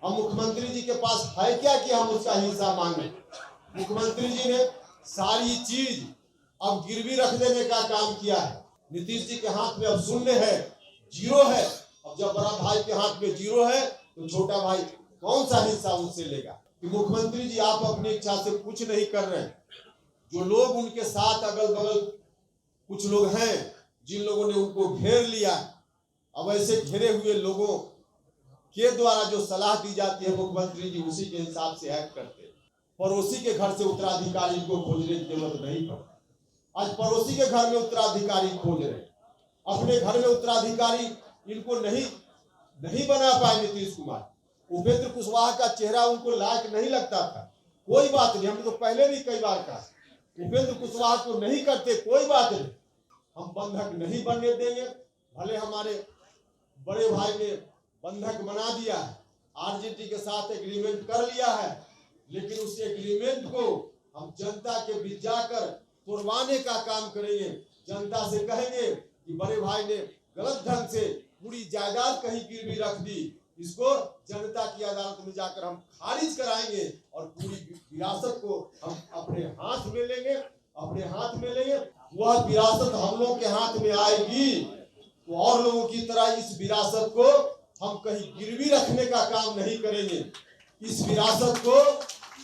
अब मुख्यमंत्री जी के पास है क्या कि हम उसका हिस्सा मांगे। मुख्यमंत्री जी ने सारी चीज अब गिरवी रख देने का काम किया है। नीतीश जी के हाथ में अब शून्य है, जीरो है। अब जब बड़ा भाई के हाथ में जीरो है तो छोटा भाई कौन सा हिस्सा उससे लेगा। कि मुख्यमंत्री जी आप अपनी इच्छा से कुछ नहीं कर रहे हैं। जो लोग उनके साथ अगल बगल कुछ लोग हैं जिन लोगों ने उनको घेर लिया, अब ऐसे घिरे हुए लोगों के द्वारा जो सलाह दी जाती है मुख्यमंत्री जी उसी के हिसाब से एक्ट करते हैं। पड़ोसी के घर से उत्तराधिकारी को खोजने की जरूरत नहीं पड़ती। आज पड़ोसी के घर में उत्तराधिकारी खोज रहे, अपने घर में उत्तराधिकारी इनको नहीं बना पाए नीतीश कुमार। उपेंद्र कुशवाहा का चेहरा उनको लायक नहीं लगता था, कोई बात नहीं, हमने तो पहले भी कई बार कहा उपेंद्र कुशवाहा को नहीं करते, कोई बात नहीं, हम बंधक नहीं बनने देंगे। भले हमारे बड़े भाई ने बंधक बना दिया है, आरजेडी के साथ एग्रीमेंट कर लिया है, लेकिन उस एग्रीमेंट को हम जनता के बीच जाकर तोड़वाने का काम करेंगे। जनता से कहेंगे कि बड़े भाई ने गलत ढंग से पूरी जायदाद कहीं गिरवी रख दी, इसको जनता की अदालत में जाकर हम खारिज कराएंगे और पूरी विरासत को हम अपने हाथ में लेंगे। वह विरासत हम लोग के हाथ में आएगी तो और लोगों की तरह इस विरासत को हम कहीं गिरवी रखने का काम नहीं करेंगे। इस विरासत को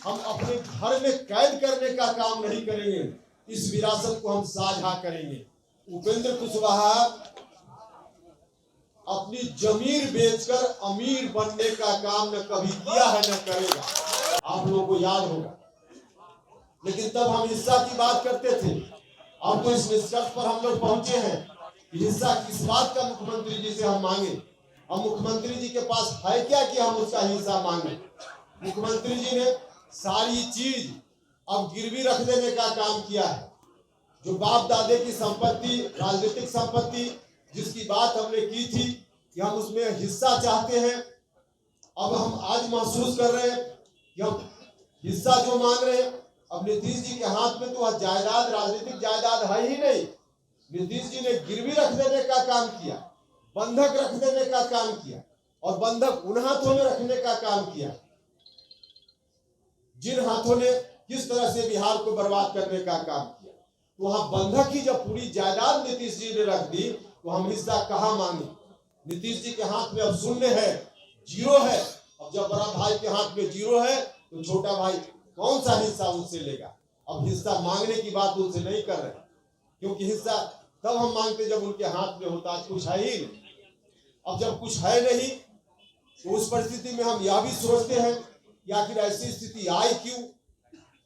हम अपने घर में कैद करने का काम नहीं करेंगे। इस विरासत को हम साझा करेंगे। उपेंद्र कुशवाहा अपनी जमीन बेचकर अमीर बनने का काम न कभी किया है न करेगा, आप लोगों को याद होगा। लेकिन तब हम हिस्सा की बात करते थे। अब तो इस निष्कर्ष पर हम लोग पहुंचे हैं कि हिस्सा किस बात का मुख्यमंत्री जी से हम मांगे। अब मुख्यमंत्री जी के पास है क्या कि हम उसका हिस्सा मांगे। मुख्यमंत्री जी ने सारी चीज अब गिरवी रख देने का काम किया है। जो बाप दादे की संपत्ति, राजनीतिक संपत्ति जिसकी बात हमने की थी कि हम उसमें हिस्सा चाहते हैं, अब हम आज महसूस कर रहे हैं कि हम हिस्सा जो मांग रहे हैं, अब नीतीश जी के हाथ में तो जायदाद, राजनीतिक जायदाद है ही नहीं। नीतीश जी ने गिरवी रख देने का काम किया, बंधक रख देने का काम किया और बंधक उन हाथों में रखने का काम किया जिन हाथों ने किस तरह से बिहार को बर्बाद करने का काम किया। तो वहां बंधक ही जब पूरी जायदाद नीतीश जी ने रख दी तो हम हिस्सा कहां मांगे। नीतीश जी के हाथ में अब शून्य है, जीरो है। अब जब बड़ा भाई के हाथ में जीरो है तो छोटा भाई कौन सा हिस्सा उससे लेगा। अब हिस्सा मांगने की बात उनसे नहीं कर रहे, क्योंकि हिस्सा तब हम मांगते जब उनके हाथ में होता। कुछ है ही नहीं। अब जब कुछ है नहीं तो उस परिस्थिति में हम यह भी सोचते हैं कि आखिर ऐसी स्थिति आई क्यों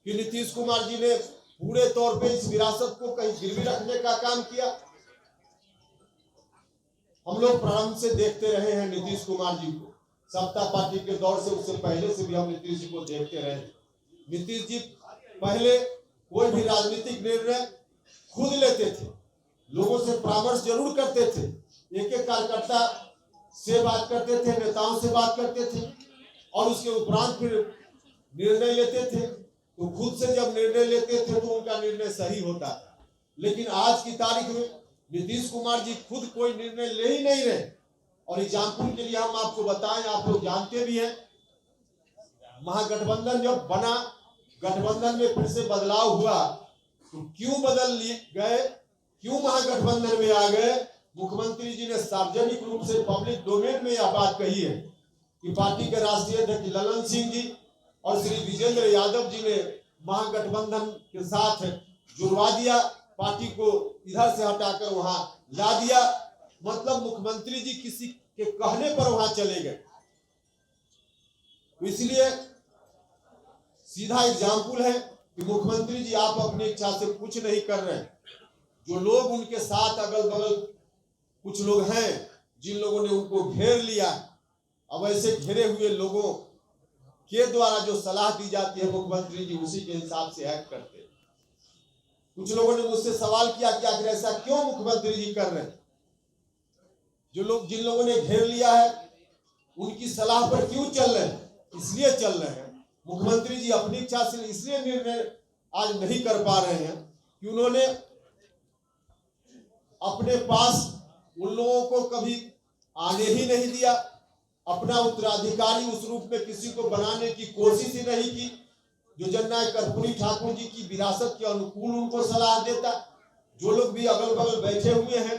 कि नीतीश कुमार जी ने पूरे तौर पे इस विरासत को कहीं गिरवी रखने का काम किया। हम लोग प्रारंभ से देखते रहे हैं नीतीश कुमार जी को, सत्ता पार्टी के दौर से, उससे पहले से भी हम नीतीश जी को देखते रहे। नीतीश जी पहले कोई भी राजनीतिक निर्णय खुद लेते थे, लोगों से परामर्श जरूर करते थे, एक एक कार्यकर्ता से बात करते थे, नेताओं से बात करते थे और उसके उपरांत फिर निर्णय लेते थे। तो खुद से जब निर्णय लेते थे तो उनका निर्णय सही होता था। लेकिन आज की तारीख में नीतीश कुमार जी खुद कोई निर्णय ले ही नहीं रहे। और एग्जाम्पल के लिए हम आपको बताएं, आप लोग जानते भी हैं, महागठबंधन जब बना, गठबंधन में फिर से बदलाव हुआ तो क्यों बदल गए, क्यों महागठबंधन में आ गए। मुख्यमंत्री जी ने सार्वजनिक रूप से पब्लिक डोमेन में यह बात कही है कि पार्टी के राष्ट्रीय अध्यक्ष ललन सिंह जी और श्री विजेंद्र यादव जी ने महागठबंधन के साथ जुड़वा दिया, पार्टी को इधर से हटाकर वहां ला दिया। मतलब मुख्यमंत्री जी किसी के कहने पर वहां चले गए। इसलिए सीधा एग्जाम्पल है कि मुख्यमंत्री जी आप अपनी इच्छा से कुछ नहीं कर रहे हैं। जो लोग उनके साथ अगल बगल कुछ लोग हैं जिन लोगों ने उनको घेर लिया, अब ऐसे घेरे हुए लोगों के द्वारा जो सलाह दी जाती है मुख्यमंत्री जी उसी के हिसाब से एक्ट करते हैं। कुछ लोगों ने मुझसे सवाल किया कि आखिर ऐसा क्यों मुख्यमंत्री जी कर रहे हैं। जिन लोगों ने घेर लिया है उनकी सलाह पर क्यों चल रहे हैं, इसलिए चल रहे हैं। मुख्यमंत्री जी अपनी इच्छा से इसलिए निर्णय आज नहीं कर पा रहे हैं कि उन्होंने अपने पास उन लोगों को कभी आने ही नहीं दिया अपना उत्तराधिकारी उस रूप में किसी को बनाने की कोशिश ही नहीं की जो जननायक कर्पूरी ठाकुर जी की विरासत के अनुकूल उनको सलाह देता। जो लोग भी अगल बगल बैठे हुए हैं,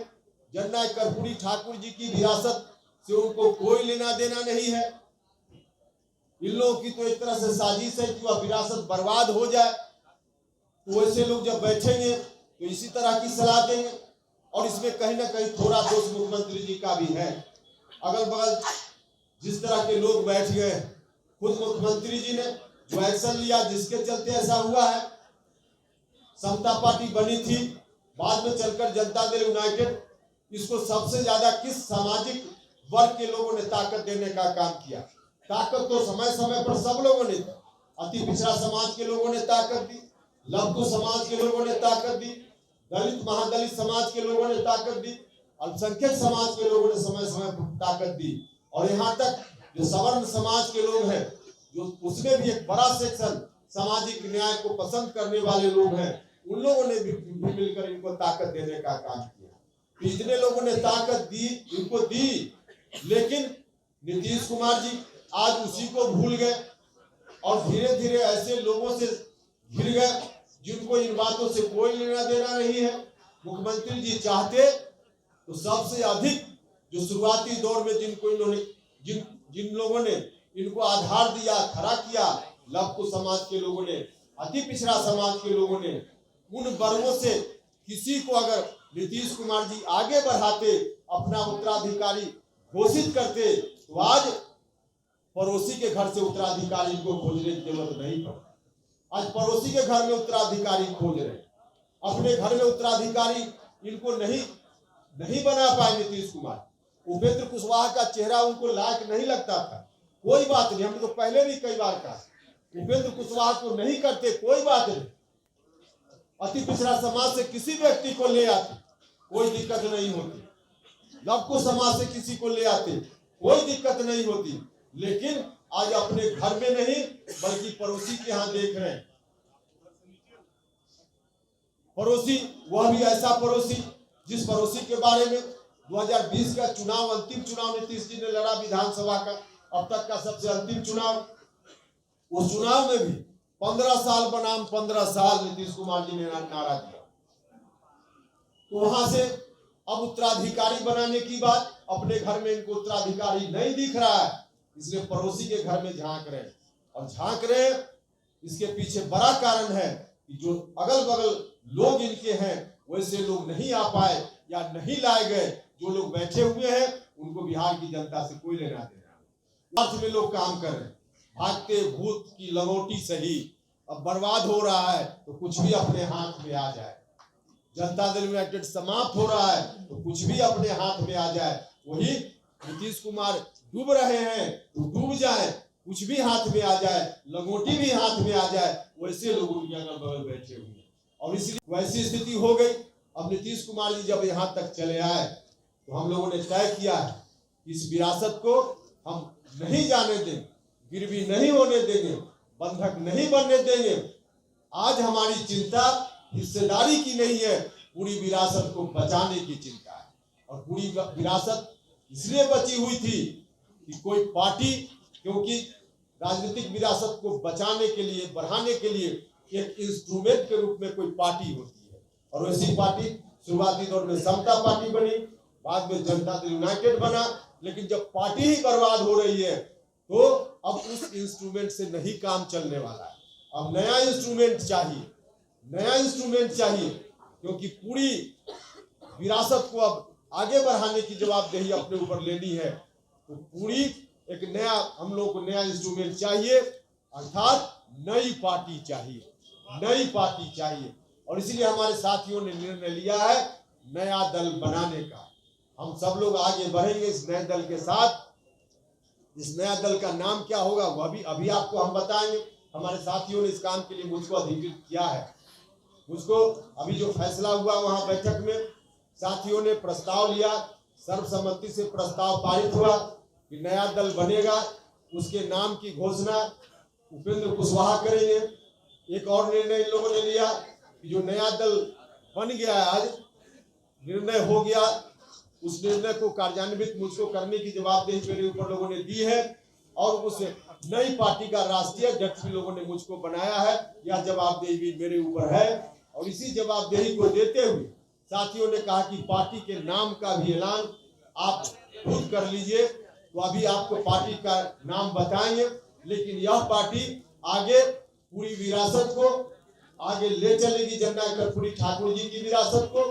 जननायक कर्पूरी ठाकुर जी की विरासत से उनको कोई लेना देना नहीं है। इन लोगों की तो एक तरह से साजिश है कि वह विरासत बर्बाद हो जाए। तो ऐसे लोग जब बैठेंगे तो इसी तरह की सलाह देंगे, और इसमें कहीं ना कहीं थोड़ा दोष मुख्यमंत्री जी का भी है। अगल बगल जिस तरह के लोग बैठ गए, खुद मुख्यमंत्री जी ने जो एक्शन लिया जिसके चलते ऐसा हुआ है। समता पार्टी बनी थी, बाद में चलकर जनता दल यूनाइटेड, इसको सबसे ज्यादा किस सामाजिक वर्ग के लोगों ने ताकत देने का काम किया? ताकत तो समय समय पर सब लोगों ने दी। अति पिछड़ा समाज के लोगों ने ताकत दी, लघु समाज के लोगों ने ताकत दी, दलित महादलित समाज के लोगों ने ताकत दी, अल्पसंख्यक समाज के लोगों ने समय समय पर ताकत दी, और यहाँ तक जो सवर्ण समाज के लोग हैं, जो उसमें भी एक बड़ा सेक्शन सामाजिक न्याय को पसंद करने वाले लोग हैं, उन लोगों ने भी मिलकर इनको ताकत देने का काम किया। इतने लोगों ने ताकत दी, इनको दी, लेकिन नीतीश कुमार जी आज उसी को भूल गए और धीरे धीरे ऐसे लोगों से घिर गए जिनको इन बातों से कोई लेना देना नहीं है। मुख्यमंत्री जी चाहते तो सबसे अधिक जो शुरुआती दौर में जिनको इन्होंने जिन लोगों ने इनको आधार दिया, खड़ा किया, लघु समाज के लोगों ने, अति पिछड़ा समाज के लोगों ने, उन वर्गों से किसी को अगर नीतीश कुमार जी आगे बढ़ाते, अपना उत्तराधिकारी घोषित करते, तो आज पड़ोसी के घर से उत्तराधिकारी को खोजने की जरूरत नहीं पड़ती। आज पड़ोसी के घर में उत्तराधिकारी खोज रहे, अपने घर में उत्तराधिकारी इनको नहीं बना पाए नीतीश कुमार। उपेंद्र कुशवाहा का चेहरा उनको लायक नहीं लगता था, कोई बात नहीं, हमने तो पहले भी कई बार कहा, उपेंद्र कुशवाहा को नहीं करते, कोई बात नहीं। अति पिछड़ा समाज से किसी व्यक्ति को ले आते, कोई दिक्कत नहीं होती। लघु समाज से किसी को ले आते, कोई दिक्कत नहीं होती। लेकिन आज अपने घर में नहीं बल्कि पड़ोसी के यहाँ देख रहे हैं। पड़ोसी, वह भी ऐसा पड़ोसी जिस पड़ोसी के बारे में 2020 का चुनाव, अंतिम चुनाव नीतीश जी ने लड़ा, विधानसभा का अब तक का सबसे अंतिम चुनाव, उस चुनाव में भी 15 साल बनाम 15 साल नीतीश कुमार जी ने नारा दिया। तो वहां से अब उत्तराधिकारी बनाने की बात, अपने घर में इनको उत्तराधिकारी नहीं दिख रहा है, इसलिए पड़ोसी के घर में झांक रहे हैं। और झांक रहे हैं, इसके पीछे बड़ा कारण है कि जो अगल बगल लोग इनके हैं वैसे लोग नहीं आ पाए या नहीं लाए गए। जो लोग बैठे हुए हैं उनको बिहार की जनता से कोई लेना देना नहीं। में लोग काम कर रहे हैं, भागते भूत की लंगोटी सही, अब बर्बाद हो रहा है तो कुछ भी अपने हाथ में आ जाए। जनता दल यूनाइटेड समाप्त हो रहा है तो कुछ भी अपने हाथ में आ जाए। वही नीतीश कुमार डूब रहे हैं तो डूब जाए, कुछ भी हाथ में आ जाए, लंगोटी भी हाथ में आ जाए, वैसे लोग उनके अगल बगल बैठे हुए हैं। और इसलिए वैसी स्थिति हो गई। अब नीतीश कुमार जी जब यहाँ तक चले आए तो हम लोगों ने तय किया है इस विरासत को हम नहीं जाने देंगे, गिरवी नहीं होने देंगे, बंधक नहीं बनने देंगे। आज हमारी चिंता हिस्सेदारी की नहीं है, पूरी विरासत को बचाने की चिंता है। और पूरी विरासत इसलिए बची हुई थी कि कोई पार्टी, क्योंकि राजनीतिक विरासत को बचाने के लिए, बढ़ाने के लिए एक इंस्ट्रूमेंट के रूप में कोई पार्टी होती है, और वैसी पार्टी शुरुआती दौर में समता पार्टी बनी, बाद में जनता दल यूनाइटेड बना। लेकिन जब पार्टी ही बर्बाद हो रही है तो अब उस इंस्ट्रूमेंट से नहीं काम चलने वाला है। अब नया इंस्ट्रूमेंट चाहिए, नया इंस्ट्रूमेंट चाहिए, क्योंकि पूरी विरासत को अब आगे बढ़ाने की जवाबदेही अपने ऊपर लेनी है। तो पूरी एक नया, हम लोग को नया इंस्ट्रूमेंट चाहिए, अर्थात नई पार्टी चाहिए, नई पार्टी चाहिए। और इसीलिए हमारे साथियों ने निर्णय लिया है नया दल बनाने का। हम सब लोग आगे बढ़ेंगे इस नए दल के साथ। इस नया दल का नाम क्या होगा वह भी अभी आपको हम बताएंगे। हमारे साथियों ने इस काम के लिए मुझको अधिकृत किया है। मुझको अभी जो फैसला हुआ वहां बैठक में साथियों ने प्रस्ताव लिया, सर्वसम्मति से प्रस्ताव पारित हुआ कि नया दल बनेगा, उसके नाम की घोषणा उपेंद्र कुशवाहा करेंगे। एक और निर्णय इन लोगों ने लिया कि जो नया दल बन गया है, आज निर्णय हो गया उस निर्णय को कार्यान्वित मुझको करने की जवाबदेही मेरे ऊपर लोगों ने दी है और उस नई पार्टी का राष्ट्रीय अध्यक्ष भी लोगों ने मुझको बनाया है। यह जवाबदेही भी मेरे ऊपर है और इसी जवाबदेही को देते हुए साथियों ने कहा कि पार्टी के नाम का भी ऐलान आप खुद कर लीजिए। तो अभी आपको पार्टी का नाम बताएंगे, लेकिन यह पार्टी आगे पूरी विरासत को आगे ले चलेगी। जननायक कर्पूरी ठाकुर जी की विरासत को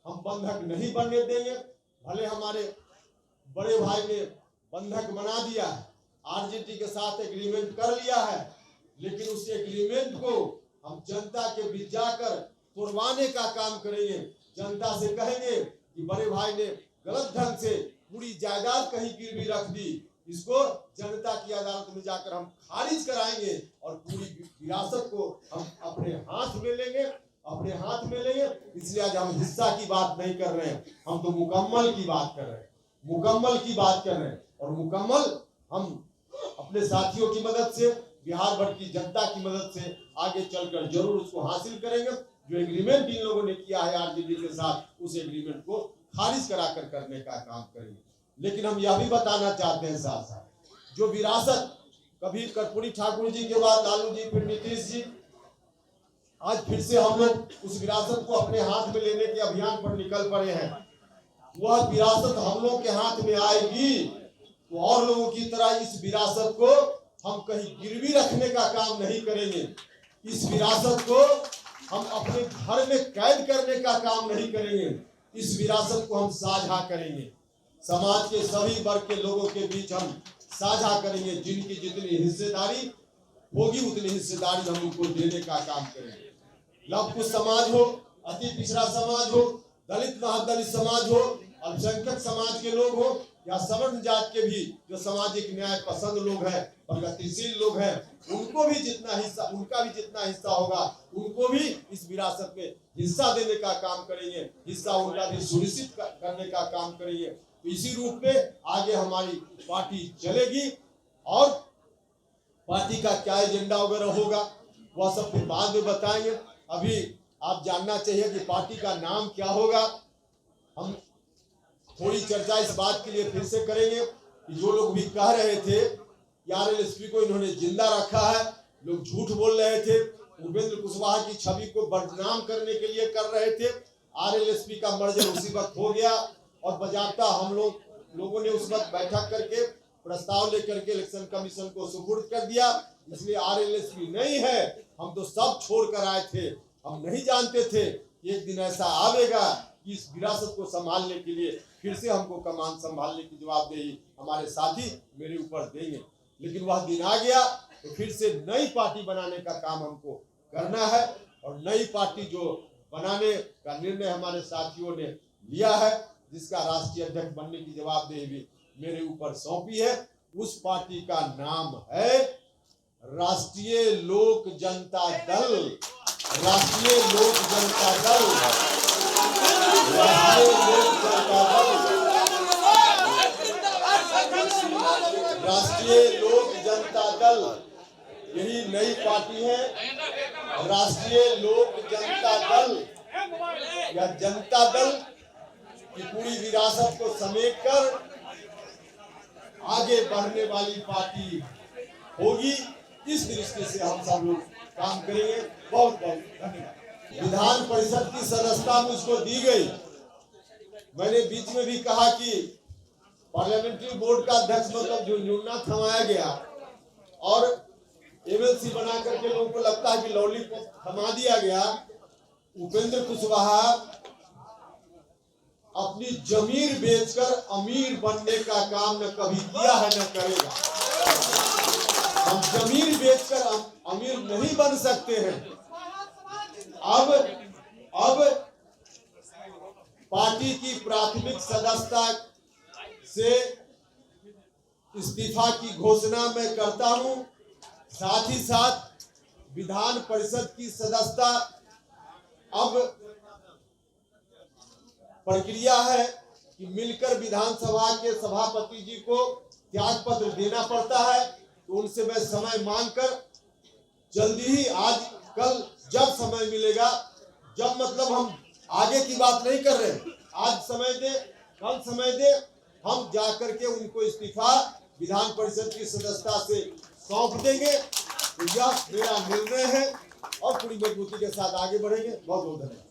हम बंधक नहीं बनने देंगे। भले हमारे बड़े भाई ने बंधक बना दिया है, आरजेडी के साथ एग्रीमेंट कर लिया है, लेकिन उस एग्रीमेंट को हम जनता के बीच जाकर तोड़वाने का काम करेंगे। जनता से कहेंगे कि बड़े भाई ने गलत ढंग से पूरी जायदाद कहीं गिरवी रख दी, इसको जनता की अदालत में जाकर हम खारिज कराएंगे और पूरी विरासत को हम अपने हाथ में लेंगे। इसलिए आज हम हिस्सा की बात नहीं कर रहे हैं, हम तो मुकम्मल की बात कर रहे हैं और मुकम्मल हम अपने साथियों की मदद से, बिहार भर की जनता की मदद से आगे चलकर जरूर उसको हासिल करेंगे। जो एग्रीमेंट इन लोगों ने किया है आरजेडी के साथ, उस एग्रीमेंट को खारिज कराकर करने का काम करेंगे। लेकिन हम यह भी बताना चाहते हैं साथ साथ जो विरासत कभी कर्पूरी ठाकुर जी के बाद लालू जी फिर नीतीश जी, आज फिर से हम लोग उस विरासत को अपने हाथ में लेने के अभियान पर निकल पड़े हैं। वह विरासत हम लोग के हाथ में आएगी तो और लोगों की तरह इस विरासत को हम कहीं गिरवी रखने का काम नहीं करेंगे। इस विरासत को हम अपने घर में कैद करने का काम नहीं करेंगे। इस विरासत को हम साझा करेंगे, समाज के सभी वर्ग के लोगों के बीच हम साझा करेंगे। जिनकी जितनी हिस्सेदारी होगी उतनी हिस्सेदारी हम उनको देने का काम करेंगे। लव कुश समाज हो, अति पिछड़ा समाज हो, दलित महादलित समाज हो, अल्पसंख्यक समाज के लोग हो या सवर्ण जात के भी जो सामाजिक न्याय पसंद लोग हैं, प्रगतिशील लोग हैं, उनका भी जितना हिस्सा होगा उनको भी इस विरासत में हिस्सा देने का काम करेंगे, हिस्सा उनका भी सुनिश्चित करने का काम करेंगे। तो इसी रूप में आगे हमारी पार्टी चलेगी और पार्टी का क्या एजेंडा वगैरह होगा वह सब फिर बाद में बताएंगे। अभी आप जानना चाहिए कि पार्टी का नाम क्या होगा। हम थोड़ी चर्चा इस बात के लिए फिर से करेंगे कि जो लोग भी कह रहे थे कि आरएलएसपी को इन्होंने जिंदा रखा है, लोग झूठ बोल रहे थे, उपेंद्र कुशवाहा की छवि को बदनाम करने के लिए कर रहे थे। आरएलएसपी का मर्जर उसी वक्त हो गया और बजाता हम लोगों ने उस वक्त बैठक करके प्रस्ताव लेकर के इलेक्शन कमीशन को सुपुर्द कर दिया। इसलिए आरएलएसपी नहीं है, हम तो सब छोड़ कर आए थे। हम नहीं जानते थे कि एक दिन ऐसा आवेगा कि इस विरासत को संभालने के लिए फिर से हमको कमान संभालने की जवाबदेही हमारे साथी मेरे ऊपर देंगे। लेकिन वह दिन आ गया तो फिर से नई पार्टी बनाने का काम हमको करना है और नई पार्टी जो बनाने का निर्णय हमारे साथियों ने लिया है, जिसका राष्ट्रीय अध्यक्ष बनने की जवाबदेही भी मेरे ऊपर सौंपी है, उस पार्टी का नाम है राष्ट्रीय लोक जनता दल। राष्ट्रीय लोक जनता दल, राष्ट्रीय लोक जनता दल, राष्ट्रीय लोक जनता दल, यही नई पार्टी है। राष्ट्रीय लोक जनता दल या जनता दल की पूरी विरासत को समेटकर आगे बढ़ने वाली पार्टी होगी। इस दृष्टि से हम सब लोग काम करेंगे। बहुत बहुत धन्यवाद। विधान परिषद की सदस्यता मुझको दी गई। मैंने बीच में भी कहा कि पार्लियामेंट्री बोर्ड का अध्यक्ष मतलब जो न्यूनता थमाया गया और एमएलसी बना करके लोगों को लगता है कि लॉलीपॉप थमा दिया गया। उपेंद्र कुशवाहा अपनी जमीन बेचकर अमीर बनने का काम न कभी किया है न करेगा। हम जमीन बेचकर अमीर नहीं बन सकते हैं। अब पार्टी की प्राथमिक सदस्यता से इस्तीफा की घोषणा मैं करता हूं। साथ ही साथ विधान परिषद की सदस्यता अब प्रक्रिया है कि मिलकर विधानसभा के सभापति जी को त्याग पत्र देना पड़ता है। तो उनसे मैं समय मांगकर जल्दी ही आज कल जब समय मिलेगा, जब मतलब हम आगे की बात नहीं कर रहे, आज समय दे कल समय दे, हम जाकर के उनको इस्तीफा विधान परिषद की सदस्यता से सौंप देंगे। तो यह मेरा निर्णय है और पूरी मजबूती के साथ आगे बढ़ेंगे। बहुत बहुत धन्यवाद।